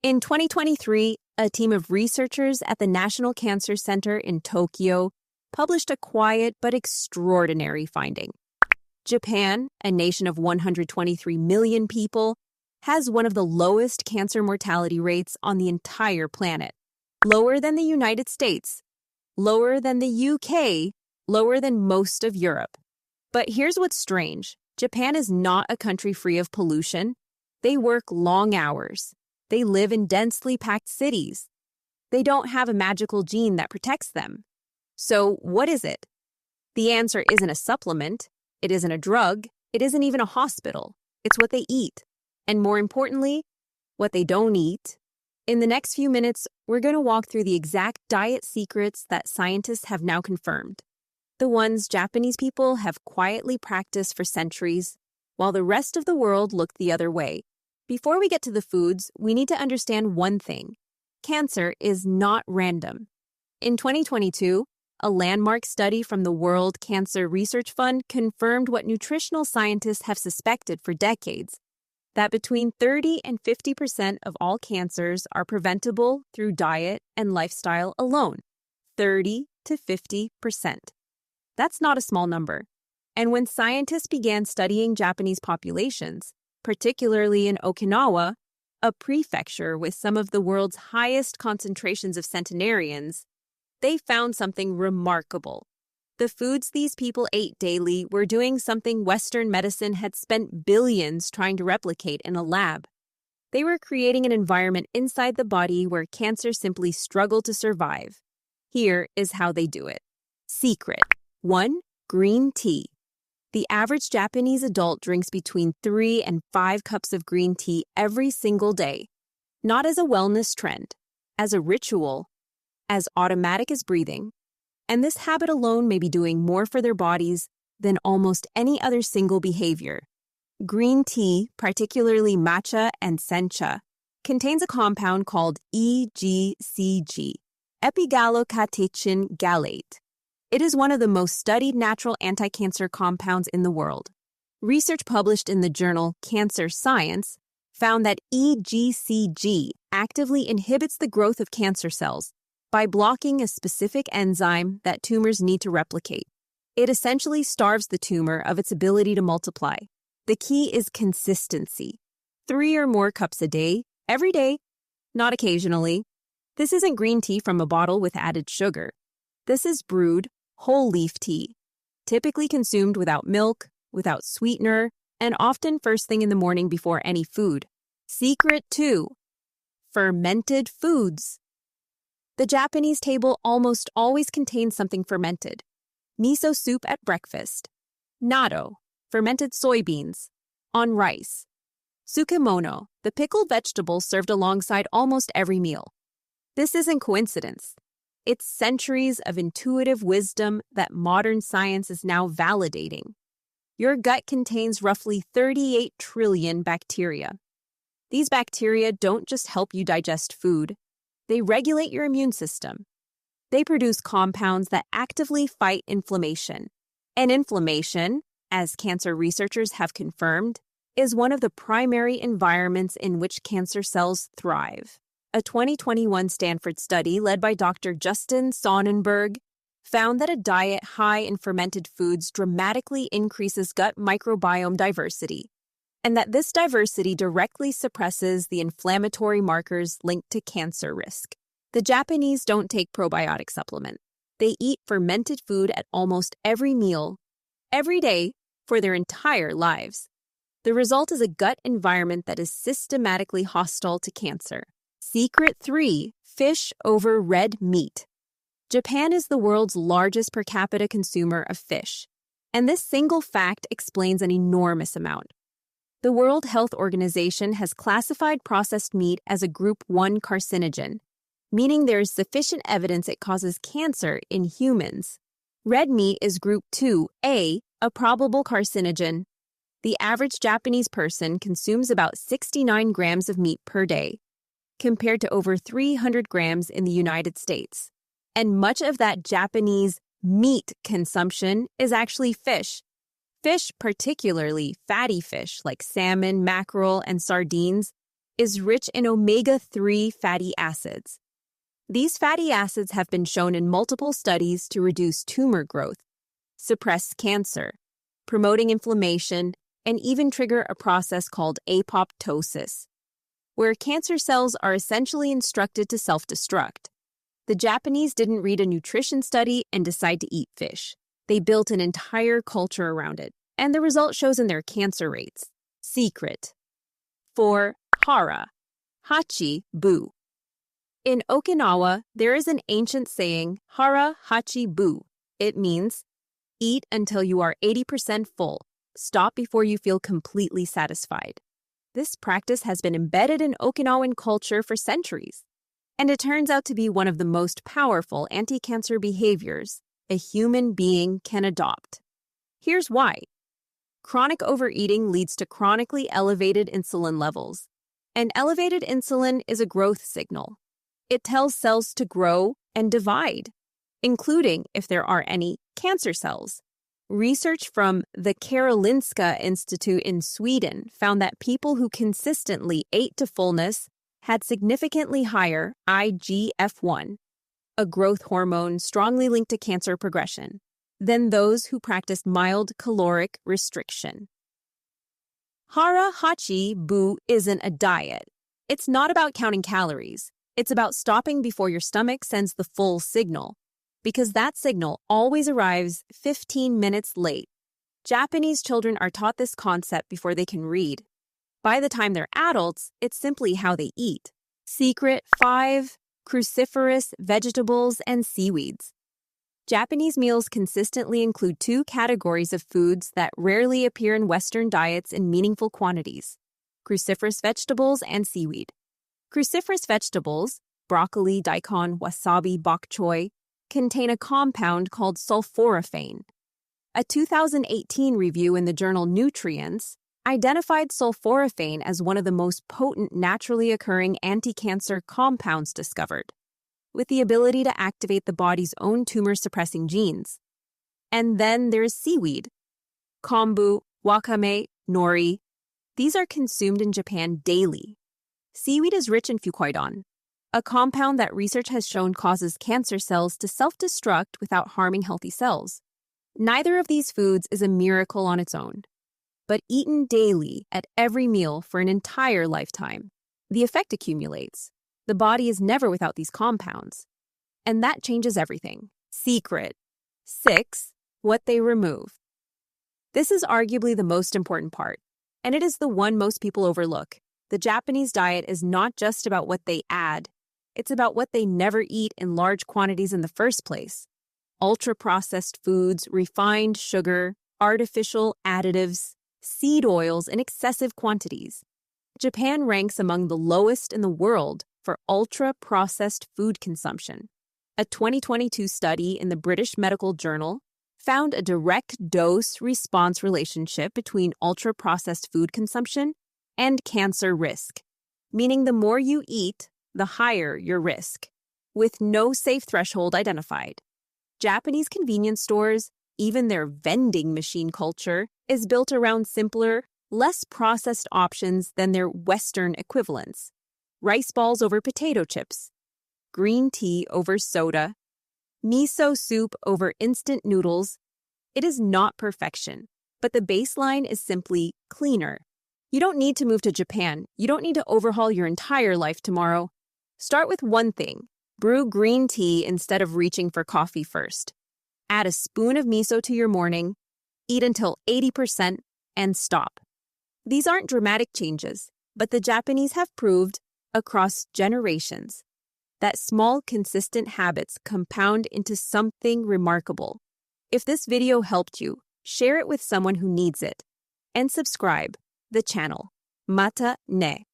In 2023, a team of researchers at the National Cancer Center in Tokyo published a quiet but extraordinary finding. Japan, a nation of 123 million people, has one of the lowest cancer mortality rates on the entire planet. Lower than the United States, lower than the UK, lower than most of Europe. But here's what's strange. Japan is not a country free of pollution. They work long hours. They live in densely packed cities. They don't have a magical gene that protects them. So what is it? The answer isn't a supplement. It isn't a drug. It isn't even a hospital. It's what they eat. And more importantly, what they don't eat. In the next few minutes, we're going to walk through the exact diet secrets that scientists have now confirmed. The ones Japanese people have quietly practiced for centuries, while the rest of the world looked the other way. Before we get to the foods, we need to understand one thing. Cancer is not random. In 2022, a landmark study from the World Cancer Research Fund confirmed what nutritional scientists have suspected for decades, that between 30 and 50% of all cancers are preventable through diet and lifestyle alone. 30 to 50%. That's not a small number. And when scientists began studying Japanese populations, particularly in Okinawa, a prefecture with some of the world's highest concentrations of centenarians, they found something remarkable. The foods these people ate daily were doing something Western medicine had spent billions trying to replicate in a lab. They were creating an environment inside the body where cancer simply struggled to survive. Here is how they do it. Secret. 1. Green tea. The average Japanese adult drinks between 3 and 5 cups of green tea every single day, not as a wellness trend, as a ritual, as automatic as breathing. And this habit alone may be doing more for their bodies than almost any other single behavior. Green tea, particularly matcha and sencha, contains a compound called EGCG, epigallocatechin gallate. It is one of the most studied natural anti-cancer compounds in the world. Research published in the journal Cancer Science found that EGCG actively inhibits the growth of cancer cells by blocking a specific enzyme that tumors need to replicate. It essentially starves the tumor of its ability to multiply. The key is consistency. 3 or more cups a day, every day, not occasionally. This isn't green tea from a bottle with added sugar. This is brewed, whole leaf tea, typically consumed without milk, without sweetener, and often first thing in the morning before any food. Secret 2. Fermented foods. The Japanese table almost always contains something fermented. Miso soup at breakfast. Natto, fermented soybeans, on rice. Tsukemono, the pickled vegetable served alongside almost every meal. This isn't coincidence. It's centuries of intuitive wisdom that modern science is now validating. Your gut contains roughly 38 trillion bacteria. These bacteria don't just help you digest food. They regulate your immune system. They produce compounds that actively fight inflammation. And inflammation, as cancer researchers have confirmed, is one of the primary environments in which cancer cells thrive. A 2021 Stanford study led by Dr. Justin Sonnenberg found that a diet high in fermented foods dramatically increases gut microbiome diversity, and that this diversity directly suppresses the inflammatory markers linked to cancer risk. The Japanese don't take probiotic supplement. They eat fermented food at almost every meal, every day, for their entire lives. The result is a gut environment that is systematically hostile to cancer. Secret 3. Fish over red meat. Japan is the world's largest per capita consumer of fish, and this single fact explains an enormous amount. The World Health Organization has classified processed meat as a Group 1 carcinogen, meaning there is sufficient evidence it causes cancer in humans. Red meat is Group 2A, a probable carcinogen. The average Japanese person consumes about 69 grams of meat per day, compared to over 300 grams in the United States. And much of that Japanese meat consumption is actually fish. Fish, particularly fatty fish like salmon, mackerel, and sardines, is rich in omega-3 fatty acids. These fatty acids have been shown in multiple studies to reduce tumor growth, suppress cancer, promoting inflammation, and even trigger a process called apoptosis, where cancer cells are essentially instructed to self-destruct. The Japanese didn't read a nutrition study and decide to eat fish. They built an entire culture around it, and the result shows in their cancer rates. Secret. 4. Hara. Hachi bu. In Okinawa, there is an ancient saying, Hara Hachi bu. It means, eat until you are 80% full. Stop before you feel completely satisfied. This practice has been embedded in Okinawan culture for centuries, and it turns out to be one of the most powerful anti-cancer behaviors a human being can adopt. Here's why. Chronic overeating leads to chronically elevated insulin levels, and elevated insulin is a growth signal. It tells cells to grow and divide, including if there are any cancer cells. Research from the Karolinska Institute in Sweden found that people who consistently ate to fullness had significantly higher IGF-1, a growth hormone strongly linked to cancer progression, than those who practiced mild caloric restriction. Hara Hachi Bu isn't a diet. It's not about counting calories. It's about stopping before your stomach sends the full signal, because that signal always arrives 15 minutes late. Japanese children are taught this concept before they can read. By the time they're adults, it's simply how they eat. Secret 5. Cruciferous vegetables and seaweeds. Japanese meals consistently include two categories of foods that rarely appear in Western diets in meaningful quantities: cruciferous vegetables and seaweed. Cruciferous vegetables, broccoli, daikon, wasabi, bok choy, contain a compound called sulforaphane. A 2018 review in the journal Nutrients identified sulforaphane as one of the most potent naturally occurring anti-cancer compounds discovered, with the ability to activate the body's own tumor-suppressing genes. And then there's seaweed. Kombu, wakame, nori. These are consumed in Japan daily. Seaweed is rich in fucoidone, a compound that research has shown causes cancer cells to self-destruct without harming healthy cells. Neither of these foods is a miracle on its own, but eaten daily at every meal for an entire lifetime, the effect accumulates. The body is never without these compounds, and that changes everything. Secret. 6. What they remove. This is arguably the most important part, and it is the one most people overlook. The Japanese diet is not just about what they add, it's about what they never eat in large quantities in the first place. Ultra-processed foods, refined sugar, artificial additives, seed oils in excessive quantities. Japan ranks among the lowest in the world for ultra-processed food consumption. A 2022 study in the British Medical Journal found a direct dose-response relationship between ultra-processed food consumption and cancer risk, meaning the more you eat, the higher your risk, with no safe threshold identified. Japanese convenience stores, even their vending machine culture, is built around simpler, less processed options than their Western equivalents. Rice balls over potato chips, green tea over soda, miso soup over instant noodles. It is not perfection, but the baseline is simply cleaner. You don't need to move to Japan. You don't need to overhaul your entire life tomorrow. Start with one thing. Brew green tea instead of reaching for coffee first. Add a spoon of miso to your morning. Eat until 80% and stop. These aren't dramatic changes, but the Japanese have proved, across generations, that small, consistent habits compound into something remarkable. If this video helped you, share it with someone who needs it. And subscribe the channel. Mata ne.